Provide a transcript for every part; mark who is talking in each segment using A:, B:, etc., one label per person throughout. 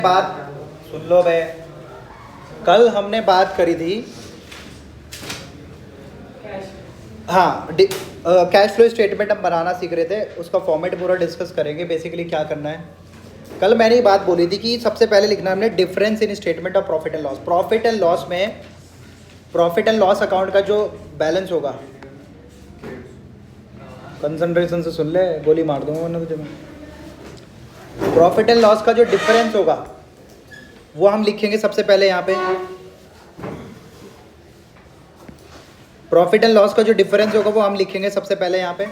A: बात सुन लो बे। कल हमने बात करी थी कैश फ्लो स्टेटमेंट हम बनाना सीख रहे थे, उसका फॉर्मेट पूरा डिस्कस करेंगे। बेसिकली क्या करना है, कल मैंने ये बात बोली थी कि सबसे पहले लिखना है हमने difference in statement of profit and loss. Profit and loss में प्रॉफिट एंड लॉस अकाउंट का जो बैलेंस होगा, कंसंट्रेशन से सुन ले, गोली मार दूंगा वरना तुझे मैं। प्रॉफिट एंड लॉस का जो डिफरेंस होगा वो हम लिखेंगे सबसे पहले यहाँ पे। प्रॉफिट एंड लॉस का जो डिफरेंस होगा वो हम लिखेंगे सबसे पहले यहाँ पे।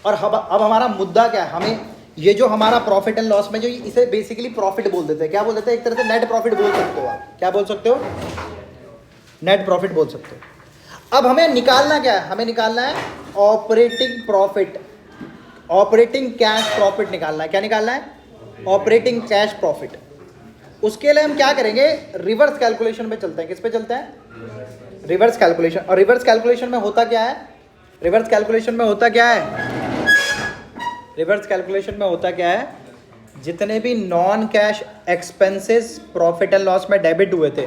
A: और अब हमारा मुद्दा क्या है, हमें ये जो हमारा प्रॉफिट एंड लॉस में जो इसे बेसिकली प्रॉफिट बोल देते हैं, क्या बोल देते हैं, एक तरह से नेट प्रॉफिट बोल सकते हो आप। क्या बोल सकते हो? नेट प्रॉफिट बोल सकते हो। अब हमें निकालना क्या है, हमें निकालना है operating profit, operating cash profit निकालना है। क्या निकालना है? Operating cash profit. उसके लिए हम क्या करेंगे, रिवर्स कैलकुलेशन में चलते हैं। किस पे चलते हैं? Reverse calculation. और रिवर्स कैलकुलेशन में होता क्या है, रिवर्स कैलकुलेशन में होता क्या है, रिवर्स कैलकुलेशन में होता क्या है, जितने भी non cash expenses profit and loss में डेबिट हुए थे,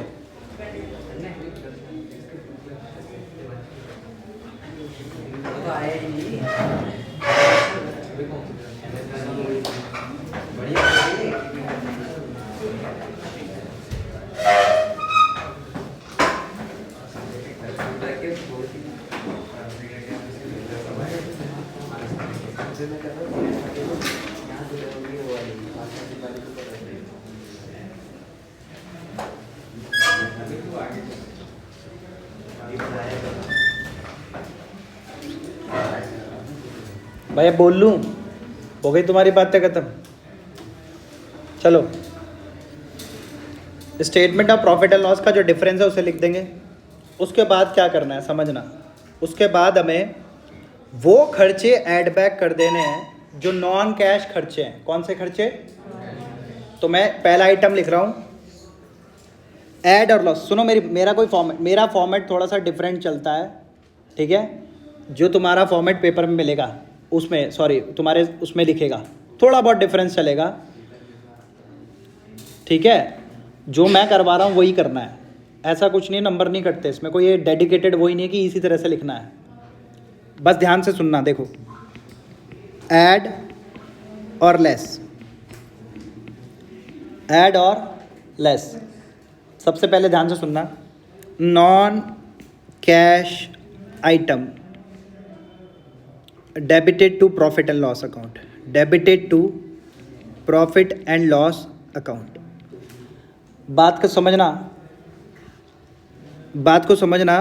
A: भाई बोल लूँ, हो गई तुम्हारी बातें खत्म। चलो, statement of profit and loss का जो डिफरेंस है उसे लिख देंगे। उसके बाद क्या करना है समझना, उसके बाद हमें वो खर्चे ऐड बैक कर देने हैं जो नॉन कैश खर्चे हैं। कौन से खर्चे? तो मैं पहला आइटम लिख रहा हूँ, ऐड और लॉस। सुनो मेरा फॉर्मेट थोड़ा सा डिफरेंट चलता है, ठीक है? जो तुम्हारा फॉर्मेट पेपर में मिलेगा उसमें, सॉरी तुम्हारे उसमें लिखेगा, थोड़ा बहुत डिफरेंस चलेगा, ठीक है? जो मैं करवा रहा हूँ वही करना है, ऐसा कुछ नहीं, नंबर नहीं कटते इसमें, कोई ये डेडिकेटेड वही नहीं है कि इसी तरह से लिखना है। बस ध्यान से सुनना, देखो, ऐड और लेस, ऐड और लेस। सबसे पहले ध्यान से सुनना, non cash item debited to profit and loss account, debited to profit and loss account. बात को समझना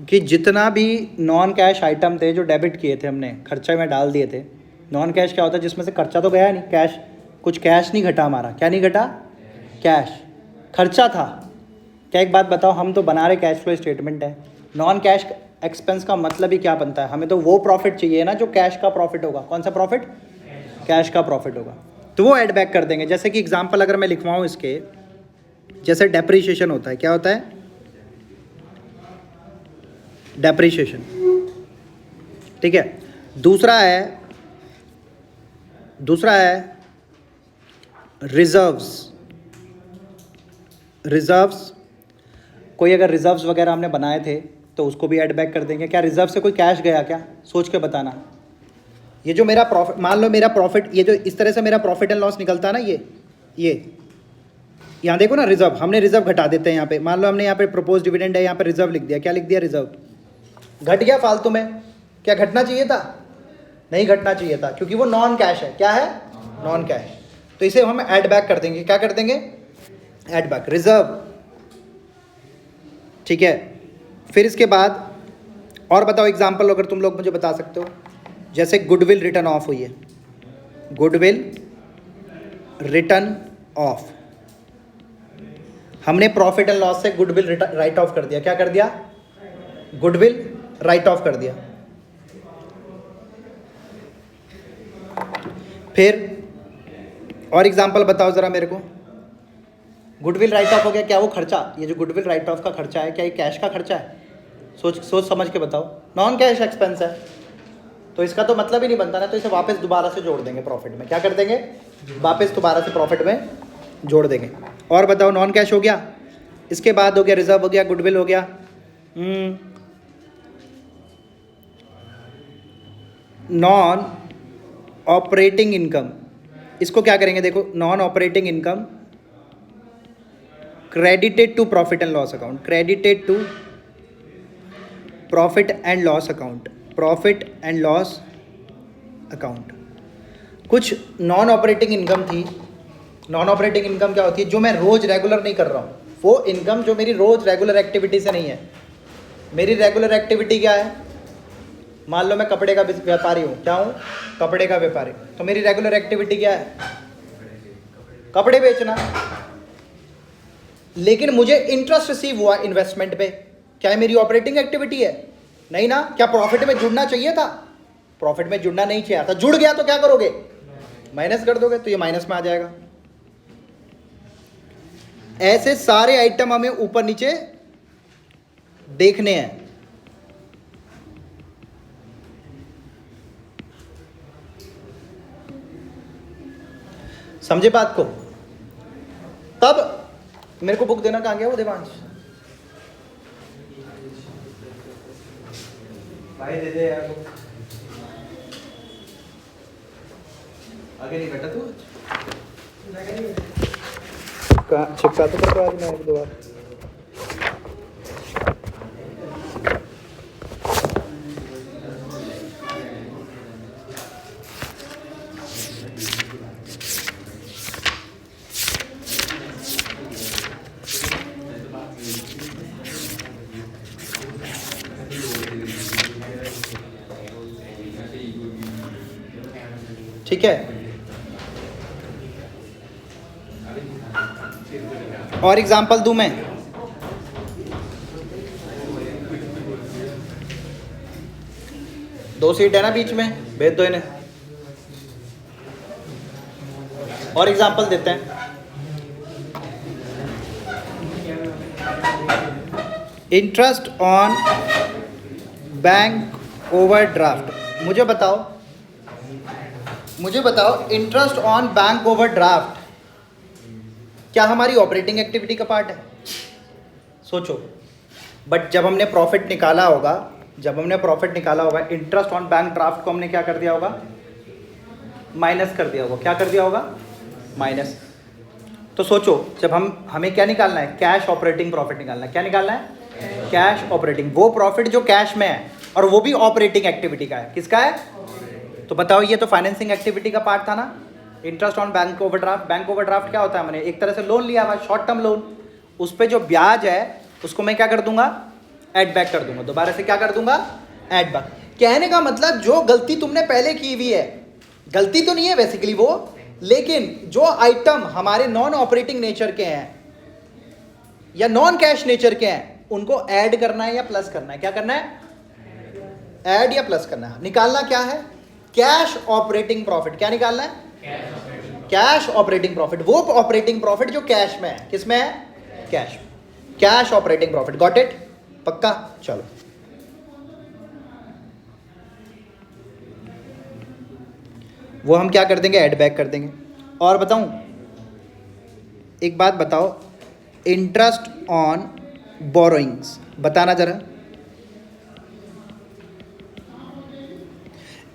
A: कि जितना भी नॉन कैश आइटम थे जो डेबिट किए थे हमने, खर्चे में डाल दिए थे। नॉन कैश क्या होता है? जिसमें से खर्चा तो गया नहीं, कैश, कुछ कैश नहीं घटा हमारा। क्या नहीं घटा? कैश। खर्चा था क्या? एक बात बताओ, हम तो बना रहे कैश फ्लो स्टेटमेंट है, नॉन कैश एक्सपेंस का मतलब ही क्या बनता है? हमें तो वो प्रॉफिट चाहिए ना जो कैश का प्रॉफिट होगा। कौन सा प्रॉफिट? कैश का प्रॉफिट होगा, तो वो ऐड बैक कर देंगे। जैसे कि एग्जांपल अगर मैं लिखवाऊँ इसके, जैसे डेप्रीशिएशन होता है, क्या होता है? डेप्रीशिएशन, ठीक है? दूसरा है रिजर्व्स। रिजर्व्स, कोई अगर रिजर्व्स वगैरह हमने बनाए थे तो उसको भी ऐड बैक कर देंगे। क्या रिजर्व से कोई कैश गया क्या? सोच के बताना। ये जो मेरा प्रॉफिट, मान लो मेरा प्रॉफिट, ये जो इस तरह से मेरा प्रॉफिट एंड लॉस निकलता है ना, ये यहाँ देखो ना, रिजर्व, हमने रिजर्व घटा देते हैं यहाँ पे। मान लो हमने यहाँ पे प्रपोज डिविडेंड है, यहाँ पे रिजर्व लिख दिया। क्या लिख दिया? रिजर्व। घट गया फालतू में, क्या घटना चाहिए था? नहीं घटना चाहिए था, क्योंकि वो नॉन कैश है। क्या है? Non cash. तो इसे हम ऐड बैक कर देंगे। क्या कर देंगे? ऐड बैक, रिजर्व, ठीक है? फिर इसके बाद और बताओ एग्जाम्पल अगर तुम लोग मुझे बता सकते हो। जैसे गुडविल रिटर्न ऑफ हुई है, गुडविल रिटर्न ऑफ, हमने प्रॉफिट एंड लॉस से गुडविल राइट ऑफ कर दिया। क्या कर दिया? गुडविल राइट ऑफ कर दिया। फिर और एग्जाम्पल बताओ जरा मेरे को। गुडविल राइट ऑफ हो गया, क्या वो खर्चा, ये जो गुडविल राइट ऑफ का खर्चा है, क्या ये कैश का खर्चा है? सोच समझ के बताओ। नॉन कैश एक्सपेंस है, तो इसका तो मतलब ही नहीं बनता ना, तो इसे वापस दोबारा से जोड़ देंगे प्रॉफिट में। क्या कर देंगे? वापस दोबारा से प्रॉफिट में जोड़ देंगे। और बताओ, नॉन कैश हो गया, इसके बाद हो गया रिजर्व हो गया, गुडविल हो गया, नॉन ऑपरेटिंग इनकम, इसको क्या करेंगे देखो, non operating income credited to profit and loss account, credited to profit and loss account, profit and loss account. कुछ नॉन ऑपरेटिंग इनकम थी। नॉन ऑपरेटिंग इनकम क्या होती है? जो मैं रोज रेगुलर नहीं कर रहा हूँ, वो इनकम जो मेरी रोज रेगुलर एक्टिविटी से नहीं है। मेरी रेगुलर एक्टिविटी क्या है? मान लो मैं कपड़े का व्यापारी हूँ, क्या हूँ? कपड़े का व्यापारी। तो मेरी रेगुलर एक्टिविटी क्या है? कपड़े बेचना। लेकिन मुझे इंटरेस्ट रिसीव हुआ इन्वेस्टमेंट पे, क्या है मेरी ऑपरेटिंग एक्टिविटी है? नहीं ना। क्या प्रॉफिट में जुड़ना चाहिए था? प्रॉफिट में जुड़ना नहीं चाहिए था। जुड़ गया तो क्या करोगे? माइनस कर दोगे, तो ये माइनस में आ जाएगा। ऐसे सारे आइटम हमें ऊपर नीचे देखने हैं। समझे बात को? तब मेरे को बुक देना, कहाँ गया वो देवांश? भाई दे दे यार बुक। आगे नहीं बैठा तू? चिपका तो करवा देना एक दो बार। ठीक है। और एग्जांपल दूं मैं? दो सीट है ना बीच में, भेज दो इन्हें। और एग्जांपल देते हैं। Interest on bank overdraft. मुझे बताओ इंटरेस्ट ऑन बैंक ओवरड्राफ्ट क्या हमारी ऑपरेटिंग एक्टिविटी का पार्ट है? सोचो। बट जब हमने प्रॉफिट निकाला होगा, इंटरेस्ट ऑन बैंक ड्राफ्ट को हमने क्या कर दिया होगा? माइनस कर दिया होगा। क्या कर दिया होगा? माइनस। तो सोचो, जब हमें क्या निकालना है? कैश ऑपरेटिंग प्रॉफिट निकालना है। क्या निकालना है? Cash operating. वो प्रॉफिट जो कैश में है और वो भी ऑपरेटिंग एक्टिविटी का है। किसका है? तो बताओ, ये तो फाइनेंसिंग एक्टिविटी का पार्ट था ना। Interest on bank overdraft. Bank overdraft क्या होता है? मैंने एक तरह से लोन लिया हुआ, शॉर्ट टर्म लोन। उस पर जो ब्याज है उसको मैं क्या कर दूंगा? ऐड बैक कर दूंगा। दोबारा से क्या कर दूंगा? Add back. कहने का मतलब, जो गलती तुमने पहले की हुई है, गलती तो नहीं है बेसिकली वो, लेकिन जो आइटम हमारे नॉन ऑपरेटिंग नेचर के हैं या नॉन कैश नेचर के हैं, उनको ऐड करना है या प्लस करना है? क्या करना है? ऐड या प्लस करना है। निकालना क्या है? Cash operating profit. क्या निकालना है? Cash operating profit. वो ऑपरेटिंग प्रॉफिट जो कैश में है। किस में है? Cash. Cash operating profit. Got it? पक्का? चलो, वो हम क्या कर देंगे? ऐड बैक कर देंगे। और बताऊं एक बात? बताओ, इंटरेस्ट ऑन बोरोइंग्स बताना जरा।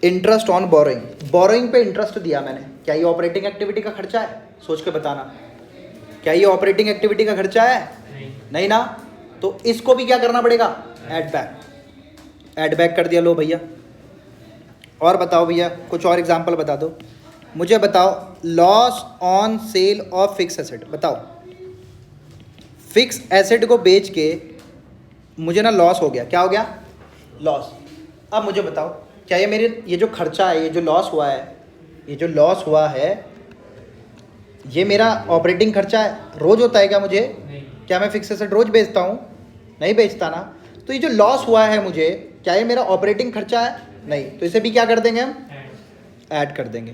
A: Interest on borrowing. बोरोइंग पे इंटरेस्ट दिया मैंने, क्या ये ऑपरेटिंग एक्टिविटी का खर्चा है? सोच के बताना, क्या ये ऑपरेटिंग एक्टिविटी का खर्चा है? नहीं ना। तो इसको भी क्या करना पड़ेगा? Add back. ऐड बैक कर दिया। लो भैया। और बताओ भैया, कुछ और एग्जांपल बता दो मुझे। बताओ, loss on sale of fix asset. बताओ, फिक्स एसेट को बेच के मुझे ना लॉस हो गया। क्या हो गया? लॉस। अब मुझे बताओ, क्या ये जो खर्चा है, ये जो लॉस हुआ है, ये मेरा ऑपरेटिंग खर्चा है? रोज होता है क्या मुझे? नहीं। क्या मैं फिक्स एसेट रोज बेचता हूँ? नहीं बेचता ना। तो ये जो लॉस हुआ है मुझे, क्या ये मेरा ऑपरेटिंग खर्चा है? नहीं। तो इसे भी क्या कर देंगे हम? ऐड कर देंगे।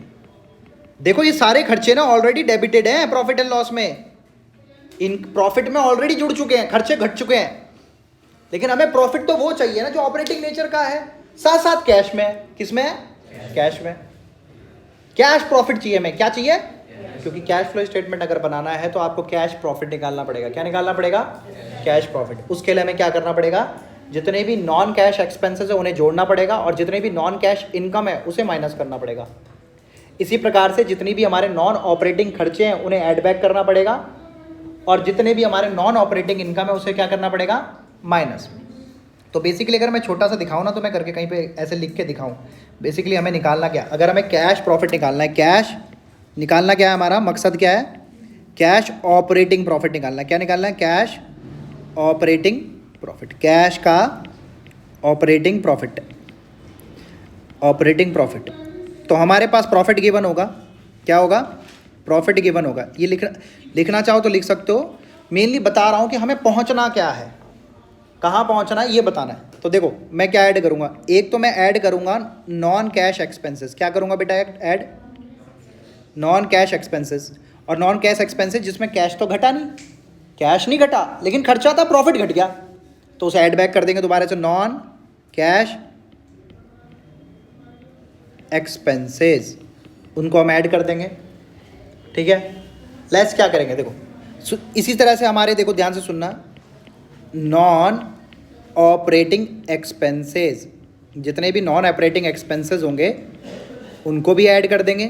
A: देखो, ये सारे खर्चे ना ऑलरेडी डेबिटेड हैं प्रॉफिट एंड लॉस में। इन प्रॉफिट में ऑलरेडी जुड़ चुके हैं, खर्चे घट चुके हैं। लेकिन हमें प्रॉफिट तो वो चाहिए ना जो ऑपरेटिंग नेचर का है, साथ साथ कैश में है। किस में है? कैश में। कैश प्रॉफिट चाहिए हमें। क्या चाहिए? क्योंकि कैश फ्लो स्टेटमेंट अगर बनाना है तो आपको कैश प्रॉफिट निकालना पड़ेगा। क्या निकालना पड़ेगा? Cash profit. उसके लिए हमें क्या करना पड़ेगा? जितने भी नॉन कैश एक्सपेंसेस है उन्हें जोड़ना पड़ेगा और जितने भी नॉन कैश इनकम है उसे माइनस करना पड़ेगा। इसी प्रकार से जितनी भी हमारे नॉन ऑपरेटिंग खर्चे हैं उन्हें ऐड बैक करना पड़ेगा और जितने भी हमारे नॉन ऑपरेटिंग इनकम है उसे क्या करना पड़ेगा? माइनस। तो बेसिकली अगर मैं छोटा सा दिखाऊं ना तो मैं करके कहीं पे ऐसे लिख के दिखाऊं। बेसिकली हमें निकालना क्या, अगर हमें कैश प्रॉफिट निकालना है, कैश निकालना क्या है, हमारा मकसद क्या है? कैश ऑपरेटिंग प्रॉफिट निकालना है। क्या निकालना है? Cash operating profit. कैश का ऑपरेटिंग प्रॉफिट, ऑपरेटिंग प्रॉफिट। तो हमारे पास प्रॉफिट गिवन होगा। क्या होगा? प्रॉफिट गिवन होगा। ये लिखना चाहो तो लिख सकते हो। मेनली बता रहा हूँ कि हमें पहुँचना क्या है, कहाँ पहुँचना है ये बताना है। तो देखो मैं क्या ऐड करूँगा, एक तो मैं ऐड करूँगा नॉन कैश एक्सपेंसेस। क्या करूँगा बेटा? Add non cash expenses. और नॉन कैश एक्सपेंसेस जिसमें कैश तो घटा नहीं, कैश नहीं घटा लेकिन खर्चा था, प्रॉफिट घट गया, तो उसे ऐड बैक कर देंगे दोबारा से। नॉन कैश एक्सपेंसेस उनको हम ऐड कर देंगे। ठीक है, लेस क्या करेंगे? देखो इसी तरह से हमारे, देखो ध्यान से सुनना, नॉन ऑपरेटिंग एक्सपेंसेस, जितने भी नॉन ऑपरेटिंग एक्सपेंसेस होंगे उनको भी ऐड कर देंगे।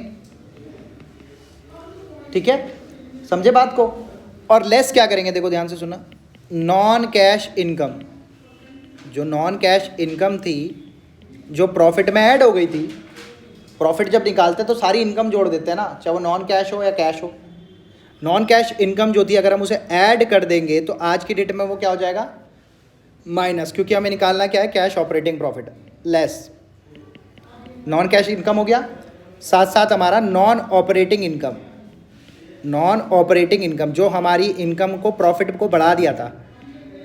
A: ठीक है, समझे बात को? और लेस क्या करेंगे? देखो ध्यान से सुनना, नॉन कैश इनकम, जो नॉन कैश इनकम थी जो प्रॉफिट में ऐड हो गई थी। प्रॉफिट जब निकालते हैं तो सारी इनकम जोड़ देते हैं ना, चाहे वो नॉन कैश हो या कैश हो। नॉन कैश इनकम जो थी अगर हम उसे ऐड कर देंगे तो आज की डेट में वो क्या हो जाएगा? माइनस, क्योंकि हमें निकालना क्या है? Cash operating profit. Less non cash income हो गया, साथ साथ हमारा non operating income, non operating income जो हमारी इनकम को, प्रॉफिट को बढ़ा दिया था।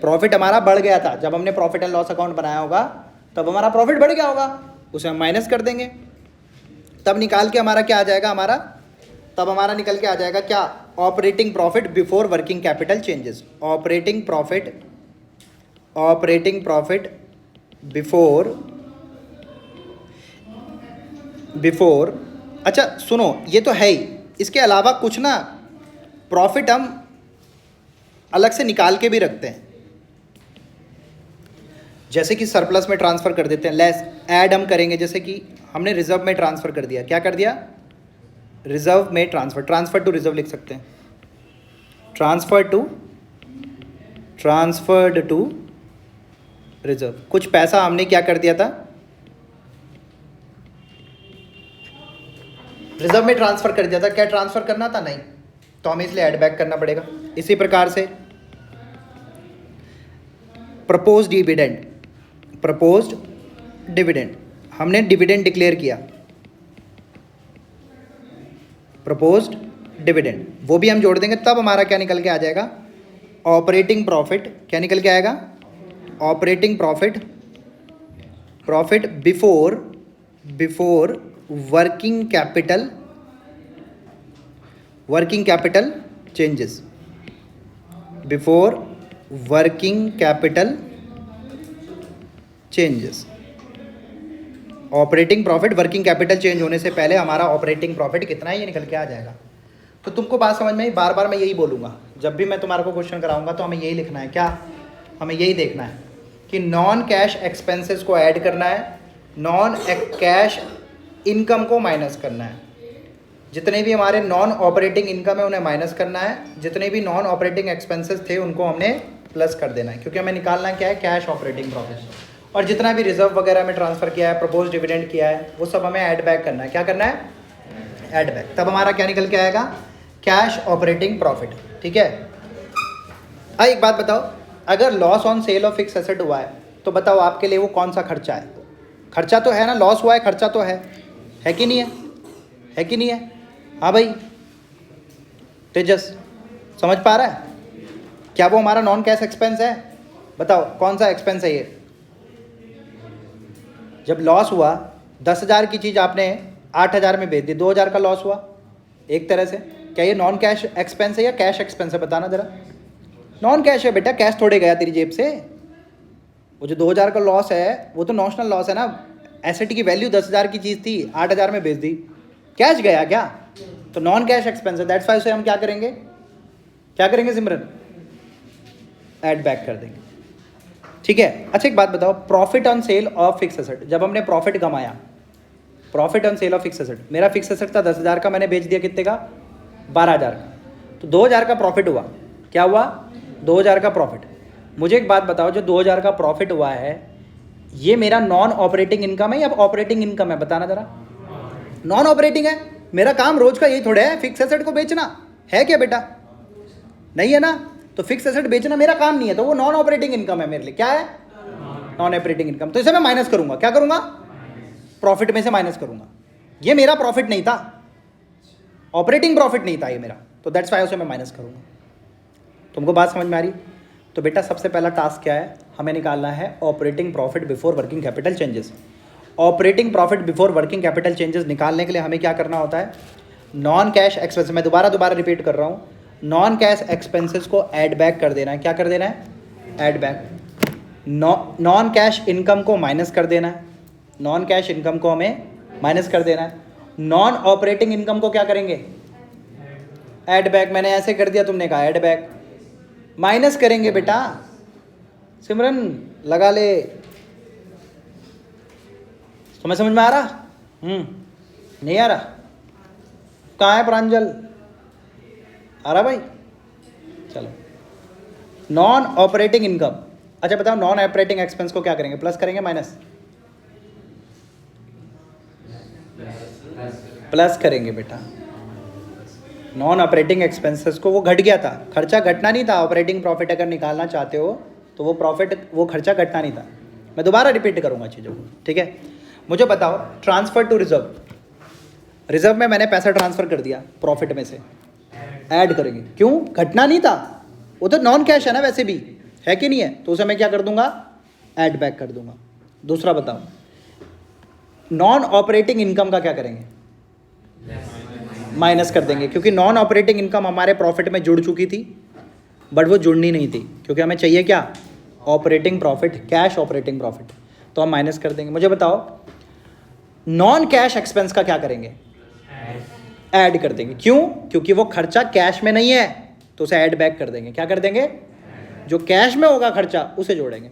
A: प्रॉफिट हमारा बढ़ गया था, जब हमने प्रॉफिट एंड लॉस अकाउंट बनाया होगा तब हमारा प्रॉफिट बढ़ गया होगा, उसे हम माइनस कर देंगे। तब निकाल के हमारा क्या आ जाएगा? हमारा तब हमारा निकल के आ जाएगा क्या? Operating profit before working capital changes. Operating profit, operating profit before अच्छा सुनो, ये तो है ही, इसके अलावा कुछ ना प्रॉफिट हम अलग से निकाल के भी रखते हैं, जैसे कि सरप्लस में ट्रांसफ़र कर देते हैं। लेस ऐड हम करेंगे, जैसे कि हमने रिजर्व में ट्रांसफ़र कर दिया। क्या कर दिया? रिजर्व में ट्रांसफ़र, ट्रांसफ़र टू रिजर्व लिख सकते हैं, ट्रांसफर्ड टू रिजर्व। कुछ पैसा हमने क्या कर दिया था? रिजर्व में ट्रांसफ़र कर दिया था। क्या ट्रांसफ़र करना था? नहीं, तो हमें इसलिए ऐड बैक करना पड़ेगा। इसी प्रकार से प्रपोज्ड डिविडेंड, प्रपोज्ड डिविडेंड, हमने डिविडेंड डिक्लेयर किया, प्रपोज्ड डिविडेंड, वो भी हम जोड़ देंगे। तब हमारा क्या निकल के आ जाएगा? Operating profit. क्या निकल के आएगा? Operating profit, profit before working capital changes, before working capital changes. Operating profit working capital change होने से पहले हमारा ऑपरेटिंग प्रॉफिट कितना है ये निकल के आ जाएगा। तो तुमको बात समझ में आई? बार बार मैं यही बोलूँगा, जब भी मैं तुम्हारे को क्वेश्चन कराऊंगा तो हमें यही लिखना है। क्या? हमें यही देखना है कि नॉन कैश एक्सपेंसेस को ऐड करना है, नॉन कैश इनकम को माइनस करना है, जितने भी हमारे नॉन ऑपरेटिंग इनकम है उन्हें माइनस करना है, जितने भी नॉन ऑपरेटिंग एक्सपेंसेस थे उनको हमने प्लस कर देना है, क्योंकि हमें निकालना क्या है? Cash operating profit. और जितना भी रिजर्व वगैरह में ट्रांसफ़र किया है, प्रपोज डिविडेंड किया है, वो सब हमें ऐड बैक करना है। क्या करना है? Add back. तब हमारा क्या निकल के आएगा? Cash operating profit. ठीक है, एक बात बताओ, अगर loss on sale of fix asset हुआ है तो बताओ आपके लिए वो कौन सा खर्चा है? खर्चा तो है ना, लॉस हुआ है, खर्चा तो है कि नहीं है? है कि नहीं है? हाँ भाई तेजस, समझ पा रहा है? क्या वो हमारा नॉन कैश एक्सपेंस है? बताओ कौन सा एक्सपेंस है ये? जब लॉस हुआ 10,000 की चीज़ आपने 8,000 में बेच दी, 2,000 का लॉस हुआ एक तरह से। क्या ये नॉन कैश एक्सपेंस है या कैश एक्सपेंस है? बताना ज़रा। नॉन कैश है बेटा, कैश थोड़े गया तेरी जेब से। वो जो 2,000 का लॉस है वो तो नॉशनल लॉस है ना। एसेट की वैल्यू 10,000 की चीज़ थी, 8,000 में बेच दी, कैश गया क्या? तो नॉन कैश एक्सपेंस है, दैट्स वाई उसे हम क्या करेंगे सिमरन, ऐड बैक कर देंगे। ठीक है। अच्छा एक बात बताओ, profit on sale of fix asset, जब हमने प्रॉफिट कमाया, profit on sale of fix asset, मेरा फिक्स एसेट था 10,000 का, मैंने बेच दिया कितने का, 12,000 का, तो 2,000 का प्रॉफिट हुआ। क्या हुआ, 2,000 का प्रॉफिट। मुझे एक बात बताओ, जो 2,000 का प्रॉफिट हुआ है, ये मेरा नॉन ऑपरेटिंग इनकम है या ऑपरेटिंग इनकम है, बताना जरा। नॉन ऑपरेटिंग है, मेरा काम रोज का यही थोड़ा है फिक्स एसेट को बेचना, है क्या बेटा, नहीं है ना। तो फिक्स एसेट बेचना मेरा काम नहीं है, तो वो नॉन ऑपरेटिंग इनकम है मेरे लिए। क्या है, नॉन ऑपरेटिंग इनकम। तो इसे मैं माइनस करूंगा, क्या करूंगा, प्रॉफिट में से माइनस करूंगा। ये मेरा प्रॉफिट नहीं था, ऑपरेटिंग प्रॉफिट नहीं था ये मेरा, तो दैट्स वाई उसे मैं माइनस करूंगा। तुमको बात समझ में आ रही। तो बेटा सबसे पहला टास्क क्या है, हमें निकालना है operating profit before working capital changes. Operating profit before working capital changes निकालने के लिए हमें क्या करना होता है, नॉन कैश एक्सपेंस, मैं दोबारा रिपीट कर रहा हूँ, नॉन कैश एक्सपेंसेस को ऐड बैक कर देना है। क्या कर देना है, add back. Non cash income को माइनस कर देना है, नॉन कैश इनकम को हमें माइनस कर देना है। नॉन ऑपरेटिंग इनकम को क्या करेंगे, ऐड बैक। मैंने ऐसे कर दिया, तुमने कहा ऐड बैक, माइनस करेंगे बेटा। सिमरन लगा ले, तुम्हें समझ में आ रहा, नहीं आ रहा, कहाँ है प्रांजल, आ रहा भाई, चलो। नॉन ऑपरेटिंग इनकम, अच्छा बताओ नॉन ऑपरेटिंग एक्सपेंस को क्या करेंगे, प्लस करेंगे माइनस, प्लस करेंगे बेटा। नॉन ऑपरेटिंग एक्सपेंसेस को, वो घट गया था, खर्चा घटना नहीं था। ऑपरेटिंग प्रॉफिट अगर निकालना चाहते हो तो वो प्रॉफिट, वो खर्चा घटना नहीं था। मैं दोबारा रिपीट करूंगा चीज़ों को, ठीक है। मुझे बताओ, ट्रांसफर टू रिजर्व, रिजर्व में मैंने पैसा ट्रांसफर कर दिया, प्रॉफिट में से ऐड करेंगे, क्यों, घटना नहीं था, वो तो नॉन कैश है ना वैसे भी, है कि नहीं है, तो उसे मैं क्या कर दूंगा, ऐड बैक कर दूंगा। दूसरा बताओ, नॉन ऑपरेटिंग इनकम का क्या करेंगे, माइनस कर देंगे, क्योंकि नॉन ऑपरेटिंग इनकम हमारे प्रॉफिट में जुड़ चुकी थी, बट वो जुड़नी नहीं थी, क्योंकि हमें चाहिए क्या, operating profit, cash operating profit, तो हम माइनस कर देंगे। मुझे बताओ, नॉन कैश एक्सपेंस का क्या करेंगे, ऐड कर देंगे, क्यों, क्योंकि वो खर्चा कैश में नहीं है, तो उसे ऐड बैक कर देंगे। क्या कर देंगे, जो कैश में होगा खर्चा उसे जोड़ेंगे,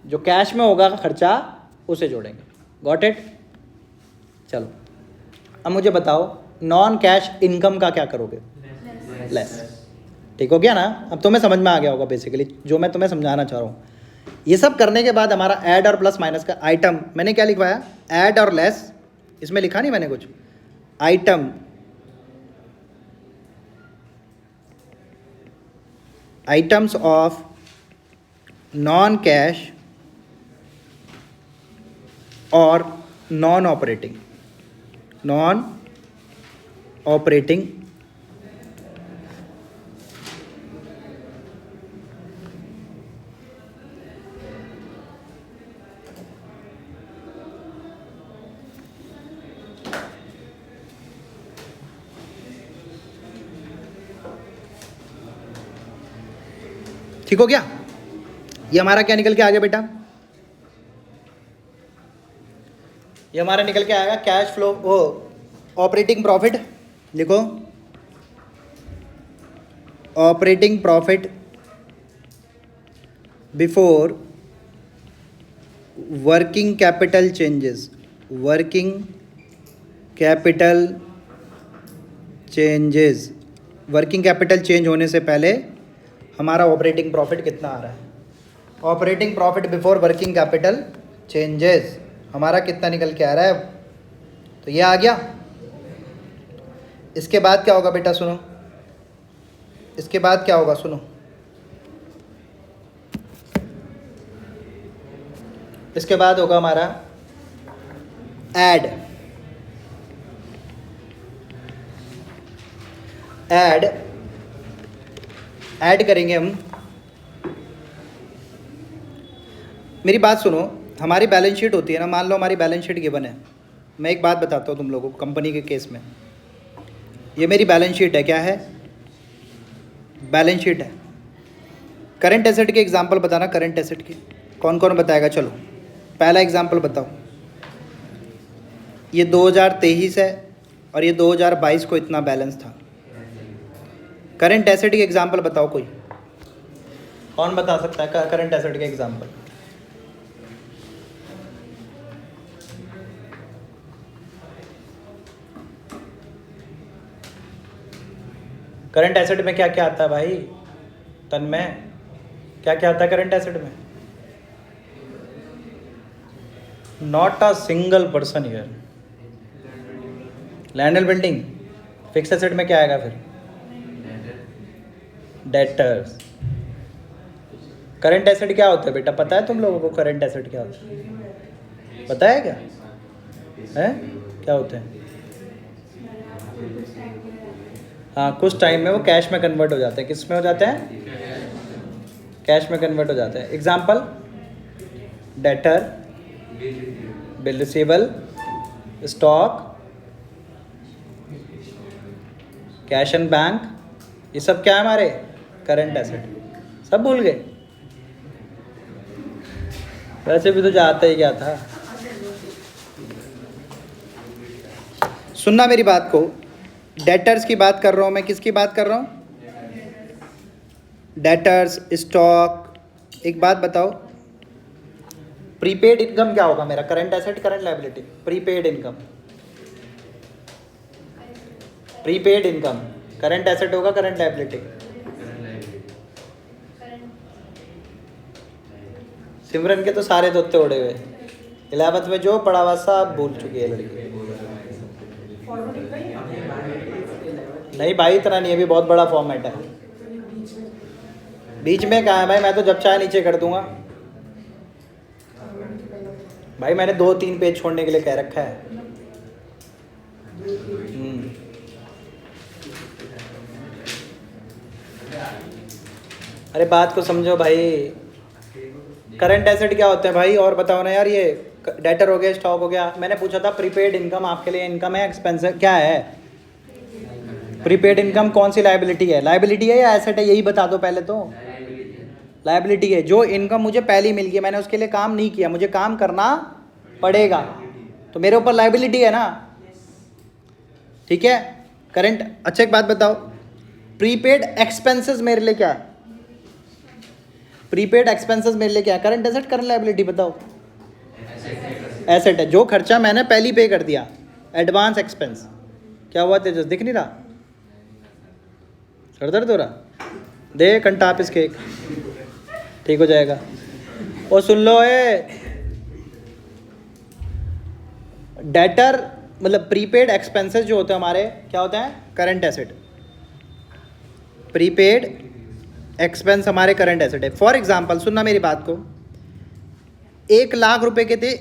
A: जो कैश में होगा खर्चा उसे जोड़ेंगे। Got it. चलो अब मुझे बताओ, नॉन कैश इनकम का क्या करोगे, लेस। ठीक हो गया ना, अब तुम्हें समझ में आ गया होगा बेसिकली जो मैं तुम्हें समझाना चाह रहा हूँ। ये सब करने के बाद हमारा ऐड और प्लस माइनस का आइटम, मैंने क्या लिखवाया, ऐड और लेस, इसमें लिखा नहीं मैंने कुछ, item, items of non cash और नॉन ऑपरेटिंग, नॉन ऑपरेटिंग ठीक हो गया। ये हमारा क्या निकल के आ गया बेटा, ये हमारा निकल के आएगा कैश फ्लो, वो ऑपरेटिंग प्रॉफिट, लिखो operating profit before working capital changes, working capital changes, working capital change होने से पहले हमारा ऑपरेटिंग प्रॉफिट कितना आ रहा है, operating profit before working capital changes हमारा कितना निकल के आ रहा है, तो ये आ गया। इसके बाद क्या होगा बेटा, सुनो, इसके बाद क्या होगा, सुनो, इसके बाद होगा हमारा ऐड, ऐड करेंगे हम। मेरी बात सुनो, हमारी बैलेंस शीट होती है ना, मान लो हमारी बैलेंस शीट गिवन है, मैं एक बात बताता हूँ तुम लोगों को, कंपनी के केस में ये मेरी बैलेंस शीट है, क्या है, बैलेंस शीट है। करंट एसेट के एग्जांपल बताना, करंट एसेट के कौन कौन बताएगा, चलो पहला एग्जांपल बताओ। ये 2023 है, और ये 2022 को इतना बैलेंस था। करंट एसेट के एग्जांपल बताओ कोई, कौन बता सकता है करंट एसेट के एग्जांपल? करंट एसेट में क्या क्या आता है भाई तन्मय, क्या क्या आता है करंट एसेट में? Not a single person here. Land and building. Fix asset में क्या आएगा फिर? डेटर्स। करंट एसेट क्या होता है बेटा, पता है तुम लोगों को करंट एसेट क्या होता है? पता है क्या है? क्या होते हैं? हाँ, कुछ टाइम में वो कैश में कन्वर्ट हो जाते हैं। किस में हो जाते हैं? कैश में कन्वर्ट हो जाते हैं। Example, debtor, bill receivable, stock, cash and bank, ये सब क्या है हमारे? Current asset. सब भूल गए? वैसे भी तो जाता ही क्या था। सुनना मेरी बात को, डेटर्स की बात कर रहा हूँ मैं। किसकी बात कर रहा हूँ? Debtors, stock. एक बात बताओ, प्रीपेड इनकम क्या होगा मेरा? Current asset, current liability? Prepaid income. Prepaid income current asset होगा, करंट लायबिलिटी? सिमरन के तो सारे तोते उड़े हुए। 11th में जो पढ़ा हुआ सब भूल चुकी है लड़की। नहीं भाई, इतना नहीं है, भी बहुत बड़ा फॉर्मेट है। बीच में कहाँ है भाई? मैं तो जब चाहे नीचे कर दूंगा भाई। मैंने 2-3 पेज छोड़ने के लिए कह रखा है। अरे बात को समझो भाई। करंट एसेट क्या होते हैं भाई, और बताओ ना यार। ये डेटर हो गया, स्टॉक हो गया। मैंने पूछा था प्रीपेड इनकम आपके लिए इनकम है, एक्सपेंस क्या है? प्रीपेड इनकम कौन सी लायबिलिटी है? लायबिलिटी है या एसेट है? यही बता दो पहले तो। लायबिलिटी है। जो इनकम मुझे पहले मिल गई, मैंने उसके लिए काम नहीं किया, मुझे काम करना पड़ेगा, तो मेरे ऊपर लायबिलिटी है ना। ठीक है, करंट। अच्छा एक बात बताओ, प्रीपेड एक्सपेंसेस मेरे लिए क्या है? प्रीपेड एक्सपेंसेस मेरे लिए क्या है? Current asset, current liability? बताओ। एसेट है। जो खर्चा मैंने पहले ही पे कर दिया, एडवांस एक्सपेंस। क्या हुआ तेजस, दिख नहीं रहा? सर दर्द हो रहा? दे कंटाप इसके, ठीक हो जाएगा। और सुन लो, डेटर मतलब प्रीपेड एक्सपेंसेस जो होते हैं हमारे, क्या होते हैं? Current asset. प्रीपेड एक्सपेंस हमारे करंट एसेट है। फॉर एग्जांपल, सुनना मेरी बात को, 1 लाख रुपए के थे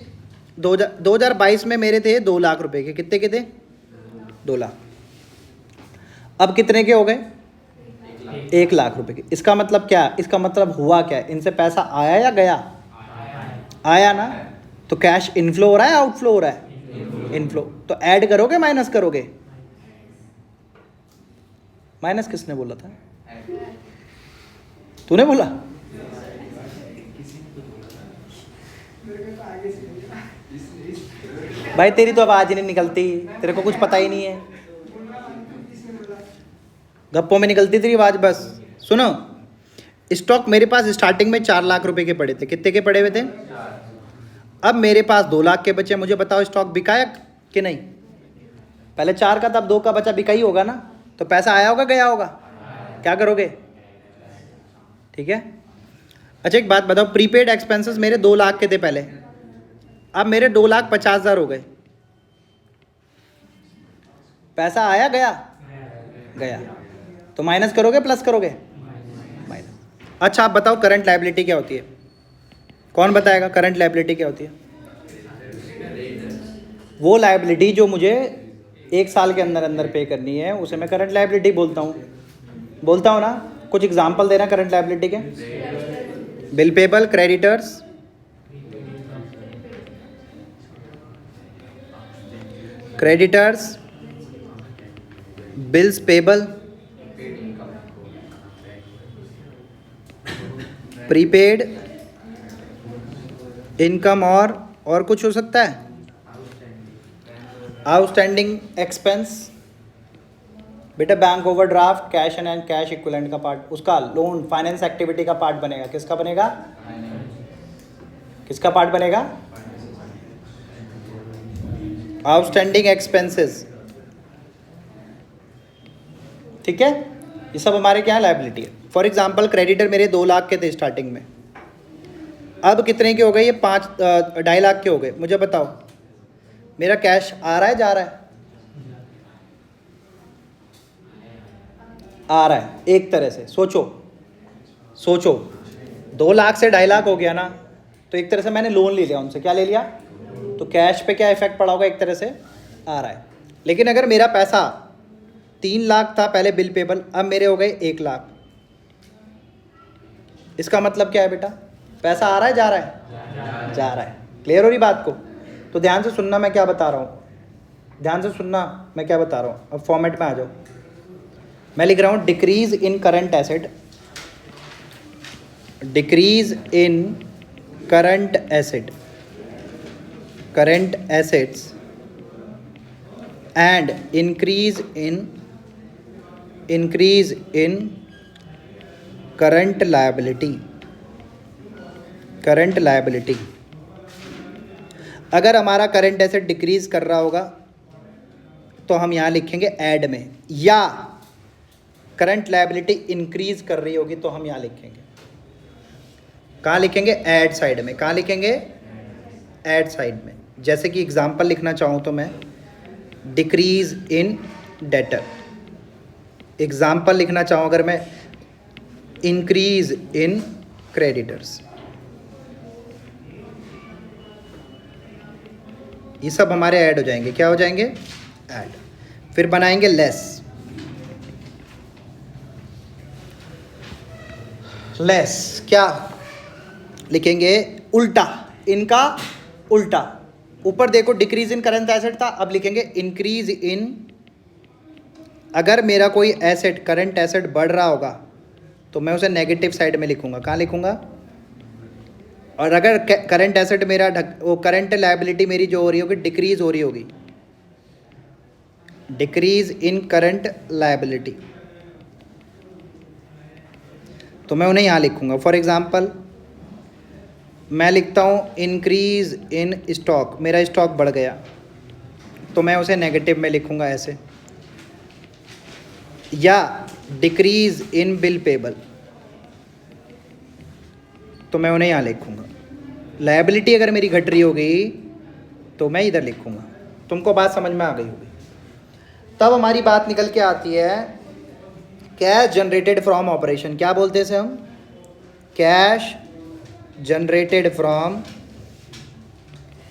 A: 2022 में, मेरे थे 2 लाख रुपए के। कितने के थे? 2 लाख। अब कितने के हो गए? 1 लाख रुपए के। इसका मतलब क्या? इसका मतलब हुआ क्या? इनसे पैसा आया या गया? आया ना। तो कैश इनफ्लो हो रहा है, आउटफ्लो हो रहा है? इनफ्लो। तो ऐड करोगे, माइनस करोगे? माइनस किसने बोला था? तूने बोला? भाई तेरी तो आवाज ही नहीं निकलती, तेरे को कुछ पता ही नहीं है। गप्पों में निकलती तेरी आवाज बस। सुनो, स्टॉक मेरे पास स्टार्टिंग में 4 लाख रुपए के पड़े थे। कितने के पड़े हुए थे? अब मेरे पास 2 लाख के बचे। मुझे बताओ स्टॉक बिकाया कि नहीं? पहले 4 का था, अब 2 का बचा, बिका ही होगा ना। तो पैसा आया होगा, गया होगा? क्या करोगे? ठीक है। अच्छा एक बात बताओ, प्रीपेड एक्सपेंसेस मेरे 2 लाख के थे पहले, अब मेरे 2,50,000 हो गए। पैसा आया, गया? गया। तो माइनस करोगे, प्लस करोगे? माइनस। अच्छा आप बताओ करंट लायबिलिटी क्या होती है? कौन बताएगा करंट लायबिलिटी क्या होती है? वो लायबिलिटी जो मुझे 1 साल के अंदर अंदर पे करनी है, उसे मैं करंट लायबिलिटी बोलता हूँ ना। कुछ एग्जांपल देना करंट लायबिलिटी के। Bill payable, creditors, bills payable, prepaid income, और कुछ हो सकता है? आउटस्टैंडिंग एक्सपेंस बेटा bank overdraft cash and cash equivalent का पार्ट, उसका लोन फाइनेंस एक्टिविटी का पार्ट बनेगा। किसका बनेगा? किसका पार्ट बनेगा? Outstanding expenses. ठीक है, ये सब हमारे क्या है? लायबिलिटी है। फॉर एग्जांपल क्रेडिटर मेरे 2 लाख के थे स्टार्टिंग में, अब कितने के हो गए? ये 2.5 लाख के हो गए। मुझे बताओ मेरा कैश आ रहा है जा रहा है? आ रहा है। एक तरह से सोचो 2 लाख से 2.5 लाख हो गया ना, तो एक तरह से मैंने लोन ले लिया उनसे। क्या ले लिया? तो कैश पे क्या इफेक्ट पड़ा होगा? एक तरह से आ रहा है। लेकिन अगर मेरा पैसा 3 लाख था पहले बिल पेबल, अब मेरे हो गए 1 लाख, इसका मतलब क्या है बेटा? पैसा आ रहा है जा रहा है? जा रहा है। क्लियर हो रही बात को? तो ध्यान से सुनना मैं क्या बता रहा हूँ, ध्यान से सुनना मैं क्या बता रहा हूँ। अब फॉर्मेट में आ जाओ। मैं लिख रहा हूँ decrease in current asset, decrease in current asset, current assets and increase in current liability, current liability. अगर हमारा करंट एसेट डिक्रीज कर रहा होगा तो हम यहाँ लिखेंगे ऐड में, या करंट लायबिलिटी इंक्रीज कर रही होगी तो हम यहाँ लिखेंगे, कहाँ लिखेंगे? ऐड साइड में। कहाँ लिखेंगे? ऐड साइड में। जैसे कि एग्जांपल लिखना चाहूँ तो मैं डिक्रीज इन डेटर, एग्जांपल लिखना चाहूँ अगर मैं इंक्रीज इन क्रेडिटर्स, ये सब हमारे ऐड हो जाएंगे। क्या हो जाएंगे? ऐड। फिर बनाएंगे लेस, लेस क्या लिखेंगे? उल्टा, इनका उल्टा। ऊपर देखो डिक्रीज इन करंट एसेट था, अब लिखेंगे इंक्रीज इन, अगर मेरा कोई एसेट करंट एसेट बढ़ रहा होगा तो मैं उसे नेगेटिव साइड में लिखूंगा। कहाँ लिखूंगा? और अगर करंट एसेट मेरा वो करंट लायबिलिटी मेरी जो हो रही होगी डिक्रीज हो रही होगी, डिक्रीज इन करंट लायबिलिटी, तो मैं उन्हें यहाँ लिखूंगा। फॉर एग्जांपल मैं लिखता हूँ इंक्रीज इन स्टॉक, मेरा स्टॉक बढ़ गया तो मैं उसे नेगेटिव में लिखूंगा ऐसे, या डिक्रीज इन बिल पेबल, तो मैं उन्हें यहाँ लिखूंगा। लायबिलिटी अगर मेरी घट रही होगी तो मैं इधर लिखूंगा। तुमको बात समझ में आ गई होगी? तब हमारी बात निकल के आती है कैश जनरेटेड फ्रॉम ऑपरेशन। क्या बोलते हैं इसे हम? Cash generated from,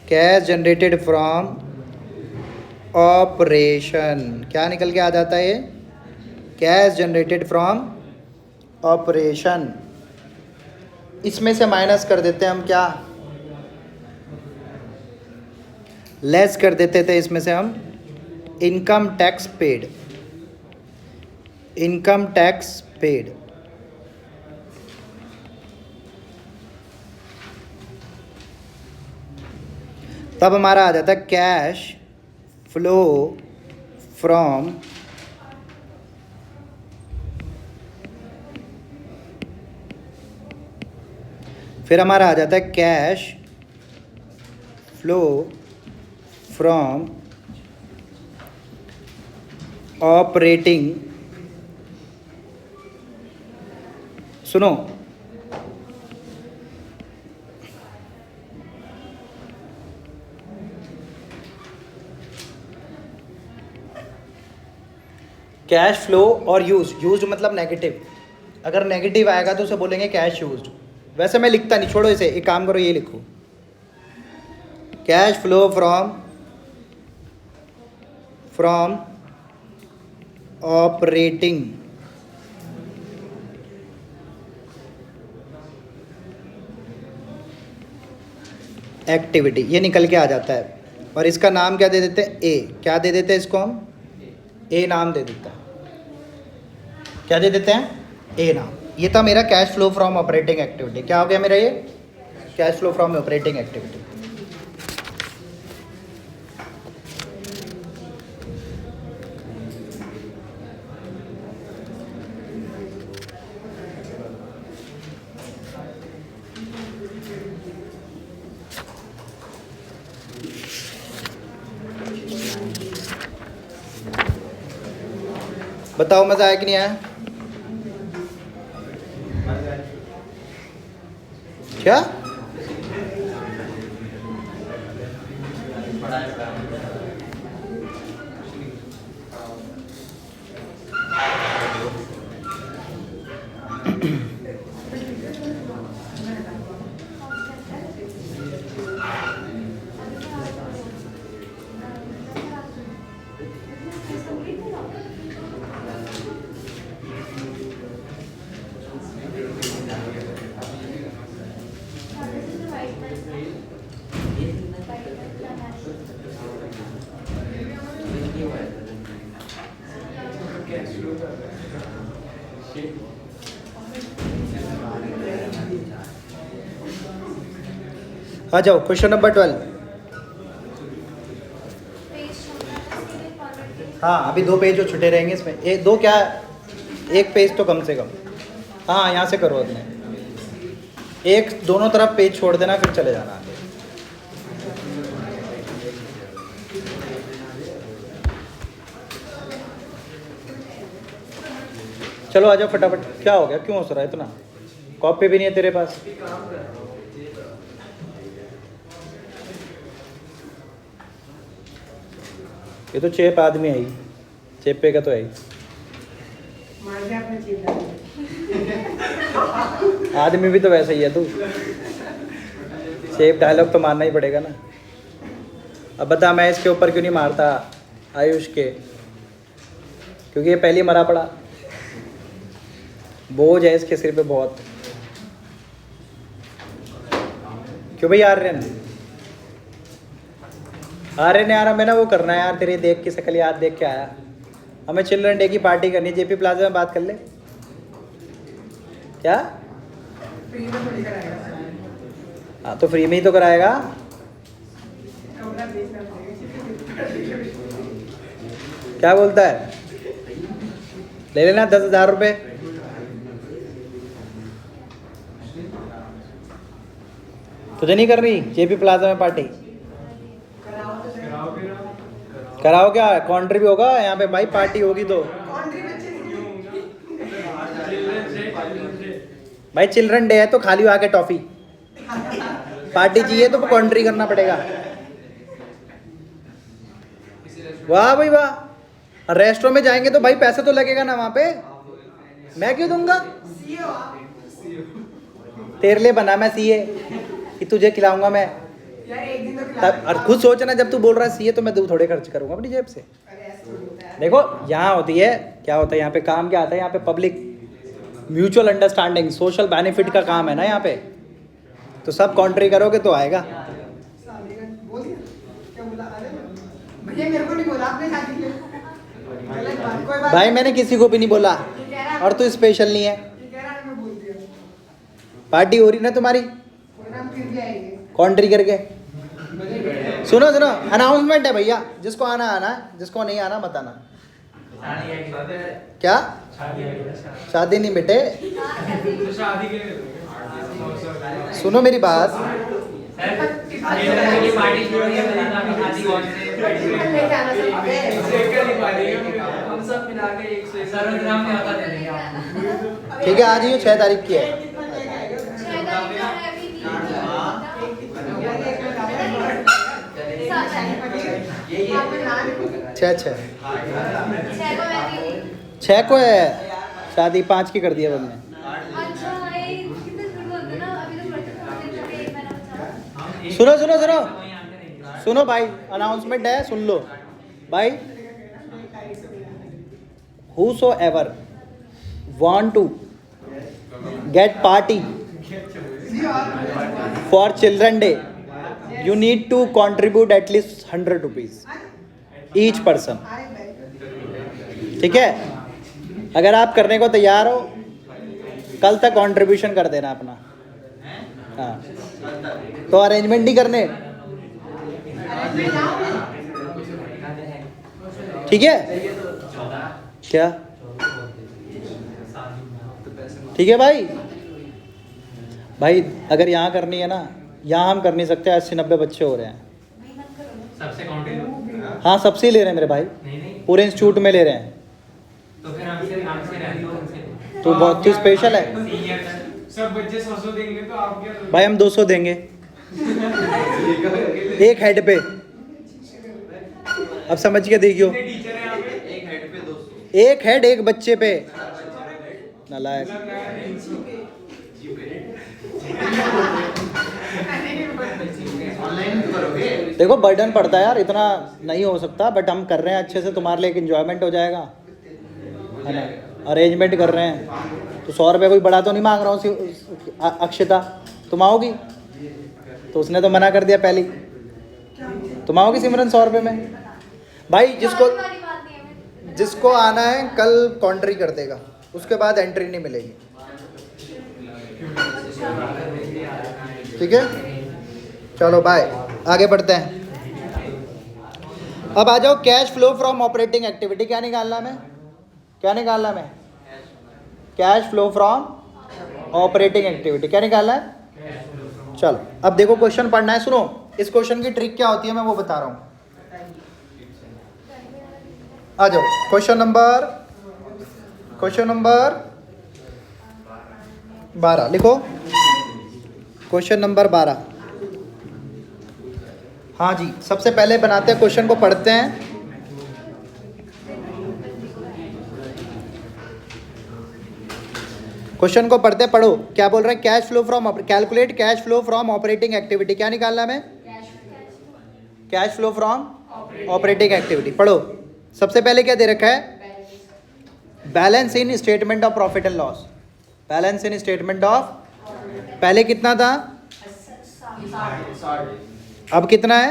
A: cash generated from operation. क्या निकल के आ जाता है? ये कैश जनरेटेड फ्रॉम ऑपरेशन। इसमें से माइनस कर देते हैं हम, क्या लेस कर देते थे इसमें से हम income tax paid, income tax paid. तब हमारा आ जाता है कैश फ्लो फ्रॉम फिर हमारा आ जाता है कैश फ्लो फ्रॉम ऑपरेटिंग, सुनो कैश फ्लो और यूज मतलब नेगेटिव। अगर नेगेटिव आएगा तो उसे बोलेंगे कैश यूज्ड। वैसे मैं लिखता नहीं, छोड़ो इसे, एक काम करो ये लिखो cash flow from operating activity, ये निकल के आ जाता है। और इसका नाम क्या दे देते हैं? ए। क्या दे देते हैं इसको हम? ए नाम दे देता है। क्या दे देते हैं? ए नाम। ये था मेरा cash flow from operating activity. क्या हो गया मेरा ये? Cash flow from operating activity. बताओ मज़ा आया कि नहीं आया? क्या? आ जाओ क्वेश्चन नंबर 12। हाँ अभी 2 पेज जो छुटे रहेंगे इसमें, एक 2 क्या, 1 पेज तो कम से कम। हाँ यहाँ से करो अपने, एक दोनों तरफ पेज छोड़ देना फिर चले जाना आगे। चलो आ जाओ फटाफट। क्या हो गया, क्यों हंस रहा है इतना? कॉपी भी नहीं है तेरे पास? ये तो चेप आदमी है ही, चेपे का तो है ही। आदमी भी तो वैसा ही है तू, चेप डायलॉग तो मारना ही पड़ेगा ना। अब बता मैं इसके ऊपर क्यों नहीं मारता आयुष के, क्योंकि ये पहले मरा पड़ा, बोझ है इसके सिर पे बहुत। क्यों भाई आर्यन? आर्यन यार हमें ना वो करना है यार, तेरे देख की शक्ल याद देख के आया, हमें चिल्ड्रन डे की पार्टी करनी है, जेपी प्लाजा में बात कर ले। क्या? हाँ तो फ्री में ही तो कराएगा। क्या बोलता है? ले लेना 10,000 रुपये। तुझे नहीं कर रही जेपी प्लाजा में पार्टी? कराओ क्या, कॉन्ट्री भी होगा यहाँ पे भाई, पार्टी होगी तो भाई चिल्ड्रन डे है तो खाली आके टॉफी, पार्टी चाहिए तो कॉन्ट्री करना पड़ेगा। वाह भाई वाह, रेस्टोरेंट में जाएंगे तो भाई पैसे तो लगेगा ना वहाँ पे, मैं क्यों दूंगा? तेरे लिए बना मैं सीए कि तुझे खिलाऊंगा मैं तब, और खुद सोचना जब तू बोल रहा है सीए तो मैं थोड़े खर्च करूंगा अपनी जेब से। देखो यहाँ होती है, क्या होता है यहाँ पे, काम क्या आता है यहाँ पे, public mutual understanding, social benefit का काम है ना यहाँ पे, तो सब कॉन्ट्री करोगे तो आएगा। भाई मैंने किसी को भी नहीं बोला, और तू स्पेशल नहीं है। पार्टी हो रही ना तुम्हारी, कॉन्ट्री करके। सुनो सुनो, अनाउंसमेंट है भैया, जिसको आना आना, जिसको नहीं आना मत आना। क्या? शादी नहीं बेटे, सुनो मेरी बात। ठीक है आज ही 6 तारीख की है। छः को है शादी, 5 की कर दिया हमने। सुनो सुनो सुनो सुनो भाई, अनाउंसमेंट है, सुन लो भाई। Whosoever want to get party for Children Day, you need to contribute at least 100 rupees each person। ठीक है, अगर आप करने को तैयार हो कल तक कंट्रीब्यूशन कर देना अपना। हाँ तो अरेंजमेंट नहीं करने, ठीक है? क्या ठीक है भाई? भाई अगर यहाँ करनी है ना, यहाँ हम कर नहीं सकते, 80-90 बच्चे हो रहे हैं। सबसे हाँ सबसे ले रहे हैं मेरे भाई, पूरे इंस्टीट्यूट में ले रहे हैं।
B: तो फिर हमसे रहते हो उनसे।
A: तो बहुत ही स्पेशल है
B: सब बच्चे 100 देंगे तो आप क्या
A: भाई, हम 200 देंगे एक हेड पे। अब समझ के देखियो,
B: टीचर है यहाँ पे?
A: एक हेड एक बच्चे पे। नालायक। देखो बर्डन पड़ता है यार, इतना नहीं हो सकता, बट हम कर रहे हैं अच्छे से, तुम्हारे लिए एक एंजॉयमेंट हो जाएगा, है ना। अरेंजमेंट कर रहे हैं तो 100 रुपये कोई बड़ा तो नहीं मांग रहा हूँ। अक्षिता तुम आओगी? तो उसने तो मना कर दिया पहले ही। तुम आओगी सिमरन 100 रुपये में? भाई जिसको आना है कल कॉन्ट्री कर देगा, उसके बाद एंट्री नहीं मिलेगी, ठीक है। चलो बाय, आगे बढ़ते हैं। अब आ जाओ, cash flow from operating activity क्या निकालना है? क्या निकालना है? Cash flow from operating activity क्या निकालना है? चलो अब देखो क्वेश्चन पढ़ना है, सुनो। इस क्वेश्चन की ट्रिक क्या होती है मैं वो बता रहा हूँ। आ जाओ, क्वेश्चन नंबर 12 लिखो। Question number 12। हाँ जी, सबसे पहले बनाते हैं क्वेश्चन को, पढ़ते हैं। क्वेश्चन को पढ़ते पढ़ो क्या बोल रहा है। Cash flow from, calculate cash flow from operating activity क्या निकालना है? Cash flow from operating activity. पढ़ो, सबसे पहले क्या दे रखा है? Balance in statement of profit and loss. Balance in statement of, पहले कितना था? अब कितना है?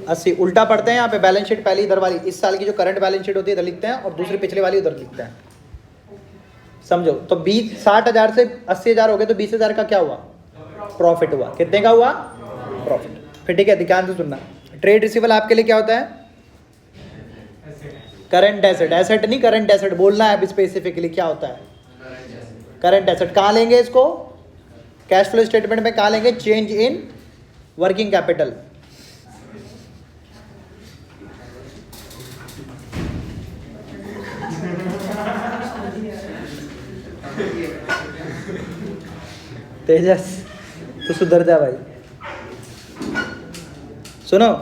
A: 80। उल्टा पढ़ते हैं यहाँ पे, बैलेंस शीट पहले इधर वाली, इस साल की जो करंट बैलेंस शीट होती है इधर लिखते हैं, और दूसरी पिछले वाली उधर लिखते हैं, समझो। तो 60,000 से 80,000 हो गए, तो 20,000 का क्या हुआ? प्रॉफिट हुआ। कितने का हुआ? प्रॉफिट। फिर ठीक है, ध्यान से सुनना। ट्रेड रिसीवेबल आपके लिए क्या होता है? Current asset. एसेट नहीं, करंट एसेट बोलना है अब स्पेसिफिकली क्या होता है। Current asset. कहाँ लेंगे इसको? कैश फ्लो स्टेटमेंट में कहाँ लेंगे? Change in working capital. Tejas तो सुधर जा भाई। सुनो,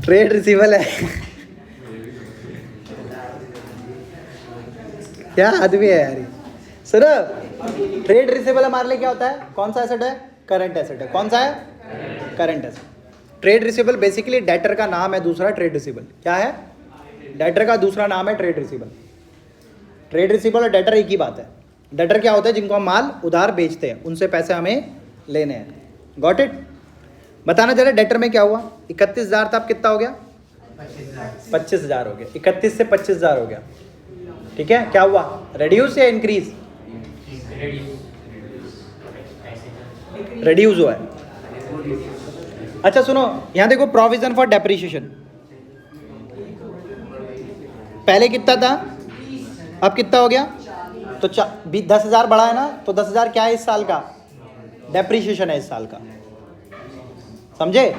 A: ट्रेड रिसीवेबल है क्या आदमी है यार। सुनो, ट्रेड रिसीवेबल हमारे लिए क्या होता है? कौन सा एसेट है? करंट एसेट है। कौन सा है? Current asset. Trade receivable basically debtor का नाम है दूसरा। ट्रेड रिसीवेबल क्या है? डेटर का दूसरा नाम है ट्रेड रिसीवेबल। ट्रेड रिसीवेबल और डेटर एक ही बात है। डेटर क्या होता है? जिनको हम माल उधार बेचते हैं, उनसे पैसे हमें लेने हैं। Got it? बताना जरा, डेटर में क्या हुआ? 31,000 था, अब कितना हो गया? 25,000 हो गया। 31 से 25,000 हो गया, ठीक है। क्या हुआ? रेड्यूस या इंक्रीज? रेड्यूस हुआ है। अच्छा सुनो, यहां देखो, प्रोविजन फॉर डेप्रिसिएशन। पहले कितना था, अब कितना हो गया? तो 10,000 बढ़ा है ना, तो 10,000 क्या है इस साल का? डेप्रिसिएशन है इस साल का, समझे।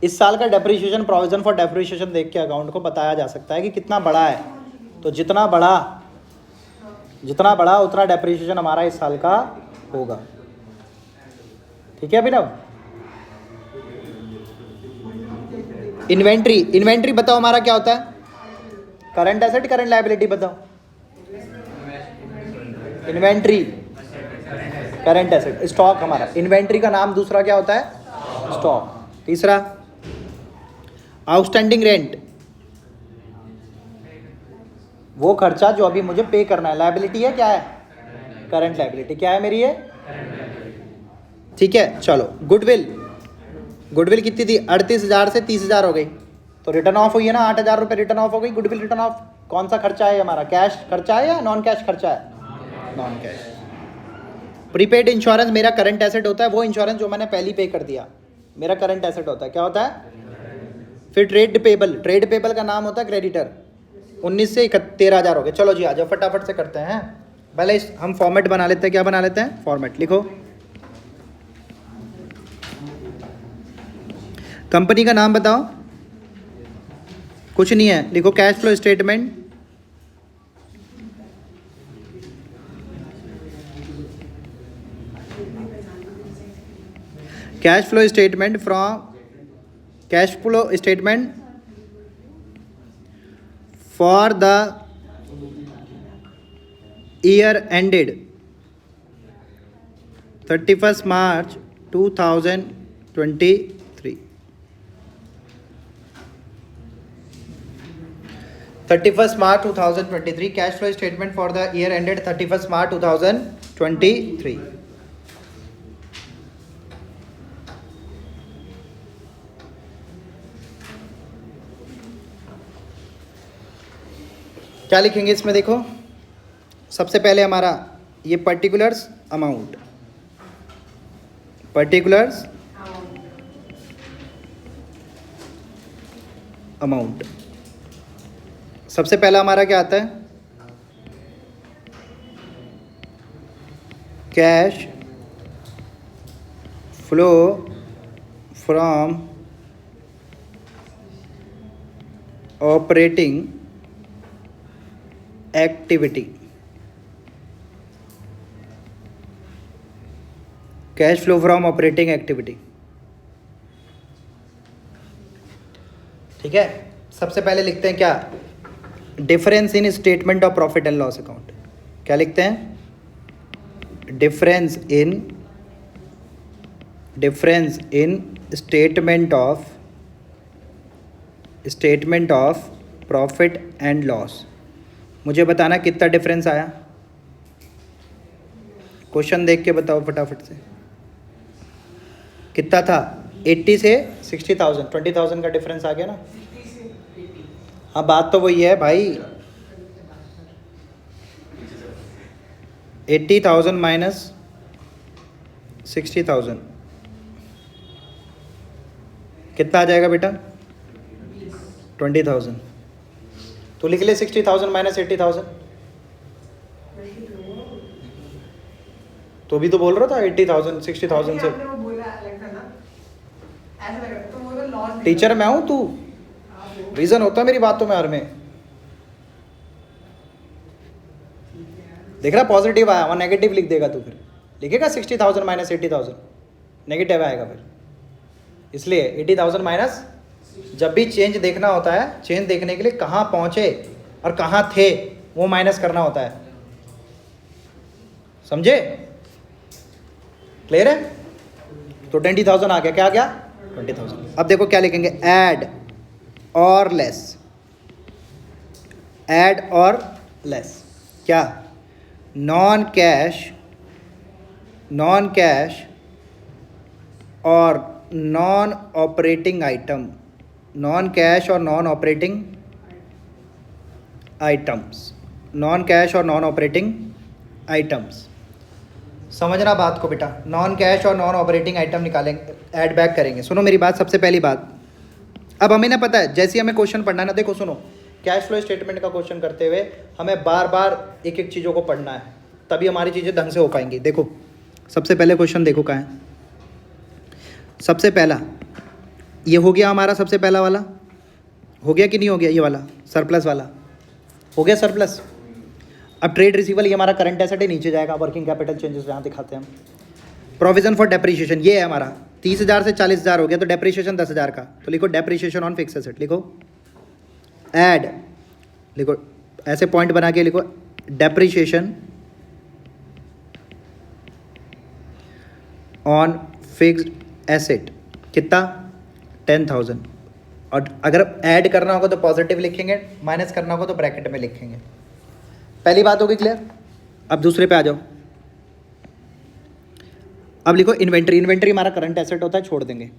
A: इस साल का डेप्रिसिएशन, प्रोविजन फॉर डेप्रिसिएशन देख के अकाउंट को बताया जा सकता है कि कितना बड़ा है। तो जितना बड़ा उतना डेप्रिसिएशन हमारा इस साल का होगा, ठीक है अभिनव। इन्वेंट्री बताओ हमारा क्या होता है? करंट एसेट, करंट लायबिलिटी बताओ। Inventory current asset. स्टॉक हमारा, इन्वेंट्री का नाम दूसरा क्या होता है? स्टॉक। तीसरा आउटस्टैंडिंग रेंट, वो खर्चा जो अभी मुझे पे करना है। लायबिलिटी है, क्या है? Current liability. क्या है मेरी ये? ठीक है। चलो, गुडविल कितनी थी? 38,000 से 30,000 हो गई, तो रिटर्न ऑफ हुई है ना। 8,000 रुपये रिटर्न ऑफ हो गई। Goodwill return of. कौन सा खर्चा है हमारा? कैश खर्चा है या नॉन कैश खर्चा है? Non cash. प्रीपेड इंश्योरेंस मेरा करंट एसेट होता है, वो इंश्योरेंस जो मैंने पहले पे कर दिया, मेरा करंट एसेट होता है। क्या होता है? फिर ट्रेड पेबल का नाम होता है क्रेडिटर। 19 से 13,000 हो गए। चलो जी, आ जाओ, फटाफट से करते हैं। पहले हम फॉर्मेट बना लेते हैं। क्या बना लेते हैं? फॉर्मेट लिखो। कंपनी का नाम बताओ, कुछ नहीं है, लिखो cash flow statement from cash flow statement for the year ended 31st March 2023. 31st March 2023 cash flow statement for the year ended 31st March 2023. क्या लिखेंगे इसमें? देखो, सबसे पहले हमारा ये पर्टिकुलर्स अमाउंट, पर्टिकुलर्स अमाउंट। सबसे पहला हमारा क्या आता है? Cash flow from operating activity. Cash flow from operating activity, ठीक है। सबसे पहले लिखते हैं क्या? Difference in statement of profit and loss account. क्या लिखते हैं? Difference in statement of profit and loss. मुझे बताना कितना डिफरेंस आया। क्वेश्चन देख के बताओ फटाफट से। कितना था? 80 से 60,000, 20,000 का डिफरेंस आ गया ना। हाँ, बात तो वही है भाई। 80,000 माइनस 60,000 कितना आ जाएगा बेटा? 20,000। तो लिख ले 60,000 माइनस 80,000। तो भी तो बोल रहा था 80,000 60,000 से। टीचर मैं हूं, तू रीजन होता है मेरी बातों में हर में। देख रहा पॉजिटिव आया और नेगेटिव लिख देगा तू, फिर लिखेगा 60,000 माइनस 80,000, नेगेटिव आएगा फिर। इसलिए 80,000 माइनस, जब भी चेंज देखना होता है, चेंज देखने के लिए कहाँ पहुंचे और कहाँ थे वो माइनस करना होता है। समझे? क्लियर है? तो 20,000 आ गया। क्या आ गया? 20,000। अब देखो क्या लिखेंगे? ऐड और लेस। ऐड और लेस क्या? नॉन कैश और non operating item. Non cash और non operating items. Non cash और नॉन ऑपरेटिंग आइटम्स। समझना बात को बेटा। नॉन कैश और नॉन ऑपरेटिंग आइटम निकालेंगे, ऐड बैक करेंगे। सुनो मेरी बात, सबसे पहली बात। अब हमें ना पता है, जैसे हमें क्वेश्चन पढ़ना है ना, देखो सुनो, कैश फ्लो स्टेटमेंट का क्वेश्चन करते हुए हमें बार बार एक एक चीज़ों को पढ़ना है, तभी हमारी चीज़ें ढंग से हो पाएंगी। देखो सबसे पहले क्वेश्चन देखो क्या है। सबसे पहला ये हो गया हमारा, सबसे पहला वाला हो गया कि नहीं हो गया? ये वाला सरप्लस वाला हो गया, सरप्लस। अब ट्रेड रिसीवल, ये हमारा करंट एसेट है, नीचे जाएगा। वर्किंग कैपिटल चेंजेस यहाँ दिखाते हैं हम। प्रोविजन फॉर डेप्रीशिएशन, ये है हमारा 30,000 से 40,000 हो गया, तो डेप्रीशिएशन 10,000 का। तो लिखो डेप्रीशिएशन ऑन फिक्स एसेट। लिखो ऐड, लिखो ऐसे पॉइंट बना के लिखो डेप्रीशिएशन ऑन फिक्स्ड एसेट। कितना? 10,000। और अगर ऐड करना होगा तो पॉजिटिव लिखेंगे, माइनस करना होगा तो ब्रैकेट में लिखेंगे। पहली बात होगी क्लियर? अब दूसरे पे आ जाओ। अब लिखो इन्वेंट्री। इन्वेंट्री हमारा करंट एसेट होता है, छोड़ देंगे।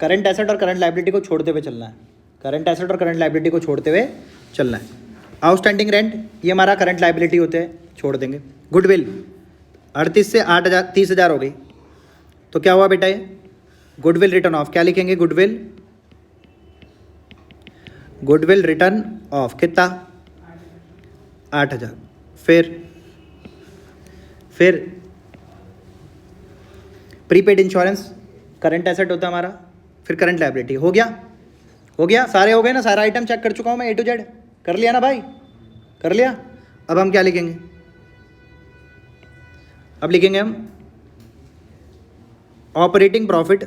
A: करंट एसेट और करंट लायबिलिटी को छोड़ते हुए चलना है। करंट एसेट और करंट लायबिलिटी को छोड़ते हुए चलना है। आउटस्टैंडिंग रेंट, ये हमारा करंट लायबिलिटी होते हैं, छोड़ देंगे। गुडविल 38 से 8,000 30,000 हो गई, तो क्या हुआ बेटा? ये गुडविल रिटर्न ऑफ। क्या लिखेंगे? Goodwill return of. कितना? 8,000। फिर प्रीपेड इंश्योरेंस करंट एसेट होता है हमारा, फिर करंट लायबिलिटी हो गया। हो गया, सारे हो गए ना, सारा आइटम चेक कर चुका हूँ मैं A to Z, कर लिया ना भाई, कर लिया। अब हम क्या लिखेंगे, अब लिखेंगे हम operating profit,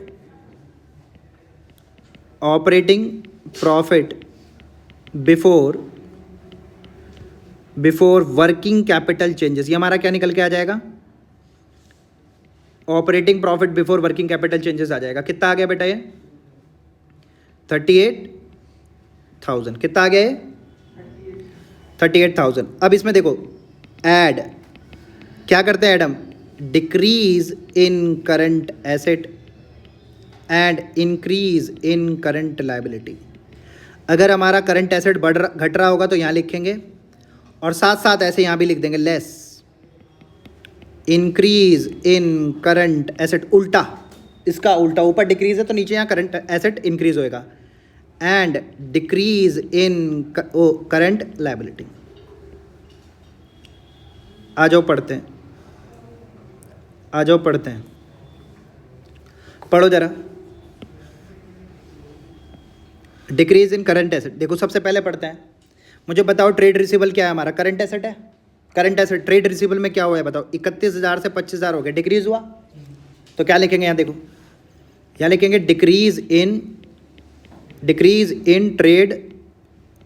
A: operating profit before working capital changes. ये हमारा क्या निकल के आ जाएगा, operating profit before working capital changes आ जाएगा। कितना आ गया बेटा ये, 38,000। कितना आ गया ये, 38,000। अब इसमें देखो ऐड, क्या करते हैं ऐड हम, decrease in current asset and increase in current liability. अगर हमारा करंट एसेट घट रहा होगा तो यहाँ लिखेंगे, और साथ साथ ऐसे यहाँ भी लिख देंगे less increase in current asset, उल्टा, इसका उल्टा, ऊपर डिक्रीज है तो नीचे यहाँ करंट एसेट इंक्रीज होएगा, and decrease in current liability. आ जाओ पढ़ते हैं, आ जाओ पढ़ते हैं, पढ़ो जरा। डिक्रीज इन करंट एसेट, देखो सबसे पहले पढ़ते हैं, मुझे बताओ ट्रेड रिसीवेबल क्या है हमारा, करंट एसेट है। करंट एसेट ट्रेड रिसीवेबल में क्या हुआ है बताओ, 31,000 से 25,000 हो गया, डिक्रीज हुआ, तो क्या लिखेंगे यहाँ देखो, यहाँ लिखेंगे डिक्रीज इन ट्रेड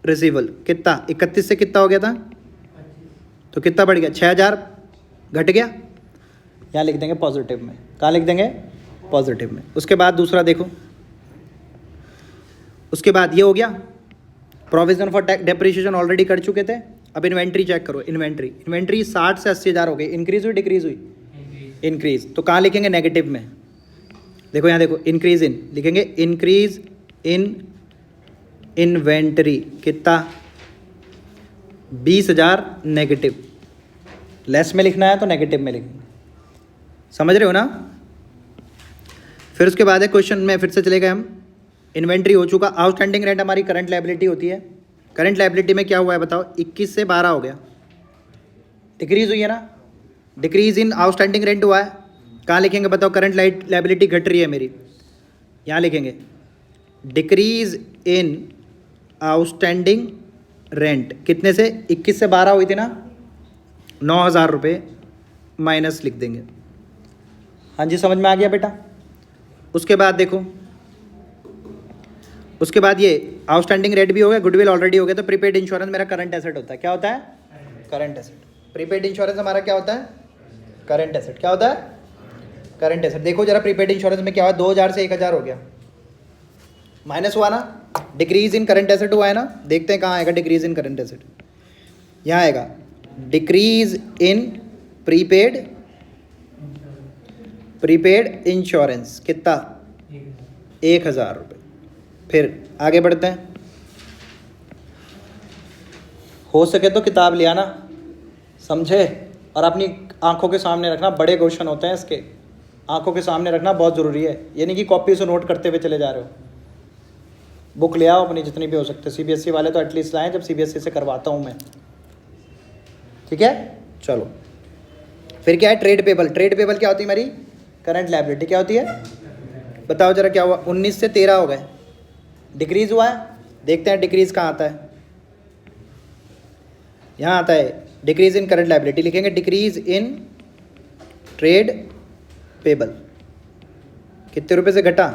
A: रिसीवेबल। कितना, 31 से कितना हो गया था, तो कितना बढ़ गया, 6,000 घट गया, यहाँ लिख देंगे पॉजिटिव में। कहाँ लिख देंगे, पॉजिटिव में। उसके बाद दूसरा देखो, उसके बाद ये हो गया प्रोविजन फॉर डेप्रिसिएशन ऑलरेडी कर चुके थे। अब इन्वेंट्री चेक करो, इन्वेंट्री 60 से 80,000 हो गई, इंक्रीज हुई डिक्रीज हुई, इंक्रीज, तो कहाँ लिखेंगे, नेगेटिव में। देखो यहाँ देखो, इंक्रीज इन लिखेंगे, इंक्रीज इन इन्वेंट्री कितना, 20,000 नेगेटिव, लेस में लिखना है तो नेगेटिव में लिखेंगे, समझ रहे हो ना। फिर उसके बाद है क्वेश्चन में फिर से चले गए हम, इन्वेंट्री हो चुका, आउटस्टैंडिंग रेंट हमारी करंट लायबिलिटी होती है। करंट लायबिलिटी में क्या हुआ है बताओ, 21 से 12 हो गया, डिक्रीज हुई है ना, डिक्रीज इन आउटस्टैंडिंग रेंट हुआ है। कहाँ लिखेंगे बताओ, करंट लायबिलिटी घट रही है मेरी, यहाँ लिखेंगे डिक्रीज इन आउटस्टैंडिंग रेंट, कितने से, 21 से 12 हुई थी ना, 9,000 रुपये माइनस लिख देंगे। हाँ जी, समझ में आ गया बेटा। उसके बाद देखो, उसके बाद ये आउटस्टैंडिंग रेट भी हो गया, गुडविल ऑलरेडी हो गया, तो प्रीपेड इंश्योरेंस मेरा करंट एसेट होता है। क्या होता है, करंट एसेट। प्रीपेड इंश्योरेंस हमारा क्या होता है, करंट एसेट। क्या होता है, करंट एसेट। देखो जरा प्रीपेड इंश्योरेंस में क्या हुआ, 2,000 से 1,000 हो गया, माइनस हुआ ना, डिक्रीज इन करंट एसेट हुआ है ना। देखते हैं कहाँ आएगा डिक्रीज इन करंट एसेट, यहाँ आएगा डिक्रीज इन प्रीपेड इंश्योरेंस, कितना, 1,000 रुपये। फिर आगे बढ़ते हैं, हो सके तो किताब ले आना, समझे, और अपनी आंखों के सामने रखना, बड़े क्वेश्चन होते हैं इसके, आंखों के सामने रखना बहुत ज़रूरी है। ये नहीं कि कॉपी से नोट करते हुए चले जा रहे हो। बुक ले आओ अपनी जितनी भी हो सकते, CBSE वाले तो एटलीस्ट लाएं, जब CBSE से करवाता हूँ मैं, ठीक है। चलो फिर क्या है, ट्रेड पेबल। ट्रेड पेबल क्या होती है हमारी, करंट लायबिलिटी। क्या होती है बताओ जरा, क्या हुआ, 19 से 13 हो गए, डिक्रीज हुआ है। देखते हैं डिक्रीज कहाँ आता है, यहाँ आता है डिक्रीज इन करंट लायबिलिटी, लिखेंगे डिक्रीज इन ट्रेड पेबल। कितने रुपए से घटा,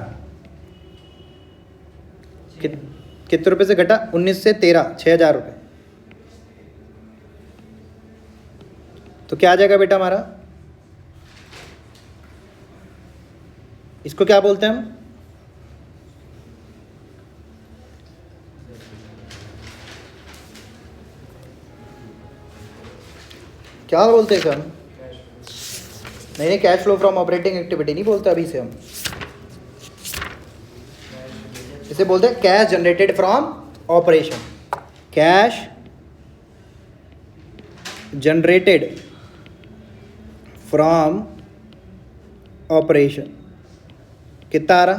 A: कितने रुपए से घटा, 19 से 13, 6,000 रुपये। तो क्या आ जाएगा बेटा हमारा, इसको क्या बोलते हैं हम, क्या बोलते हैं सर, नहीं, cash flow from operating activity नहीं बोलते अभी से हम, इसे बोलते हैं cash generated from operation. Cash generated from operation कितना आ रहा,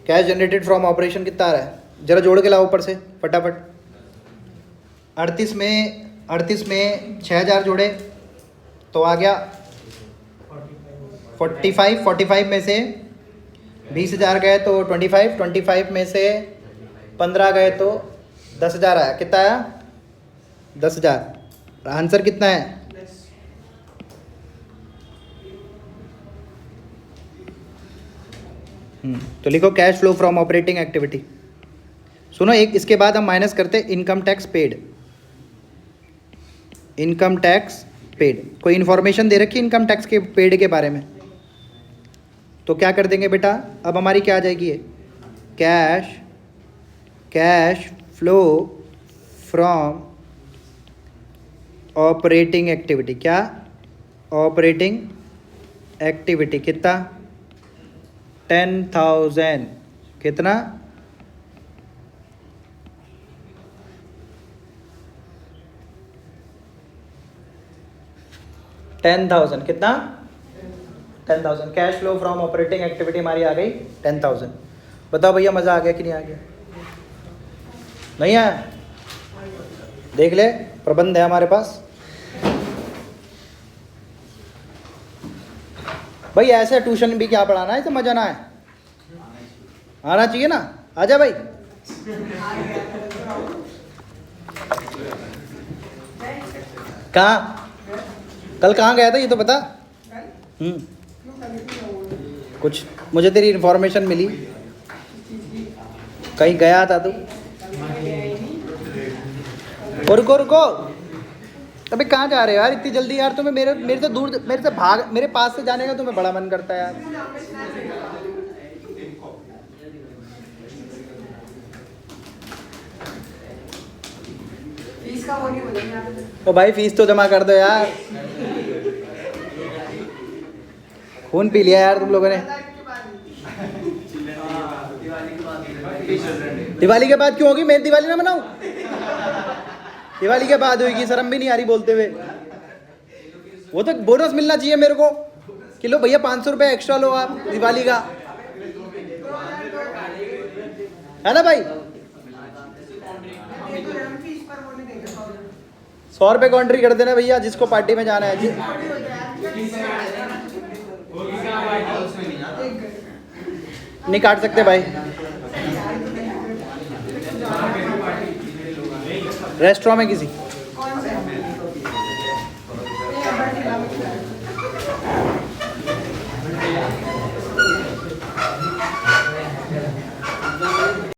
A: कैश जनरेटेड फ्रॉम ऑपरेशन कितना आ रहा है, जरा जोड़ के लाओ ऊपर से फटाफट। 38 में 6,000 जोड़े तो आ गया 45 में से 20,000 गए तो 25 में से 15 गए तो 10,000 आया। कितना आया? 10,000। आंसर कितना है? तो लिखो cash flow from operating activity. सुनो, एक इसके बाद हम माइनस करते income tax paid. Income tax paid, कोई इन्फॉर्मेशन दे रखी इनकम टैक्स के पेड के बारे में, तो क्या कर देंगे बेटा? अब हमारी क्या आ जाएगी? Cash flow from operating activity. क्या? Operating activity. कितना? 10,000। कितना? 10,000। कितना? 10,000। Cash flow from operating activity हमारी आ गई 10,000। बताओ भैया, मज़ा आ गया कि नहीं आ गया? नहीं आया? देख ले, प्रबंध है हमारे पास। भाई ऐसे ट्यूशन भी क्या पढ़ाना है, इसे मजा ना है, आना चाहिए ना। आजा भाई। कहाँ? कल कहाँ गया था ये तो बता। कुछ मुझे तेरी इन्फॉर्मेशन मिली, कहीं गया था तू। और रुको, अबे कहाँ जा रहे हो यार इतनी जल्दी? यार तुम्हें मेरे से दूर, मेरे पास से जाने का तुम्हें बड़ा मन करता है यार।
C: फीस का वो नहीं बोलेंगे।
A: ओ भाई फीस तो जमा कर दो यार। खून पी लिया यार तुम लोगों ने। दिवाली के बाद क्यों होगी? मैं दिवाली ना मनाऊं? दिवाली के बाद होगी, शर्म भी नहीं आ रही बोलते हुए। वो तो बोनस मिलना चाहिए मेरे को कि लो भैया 500 रुपये एक्स्ट्रा लो आप दिवाली का, है ना भाई? 100 रुपये कॉन्ट्री कर देना भैया जिसको पार्टी में जाना है। नहीं काट सकते भाई, रेस्टोरेंट में किसी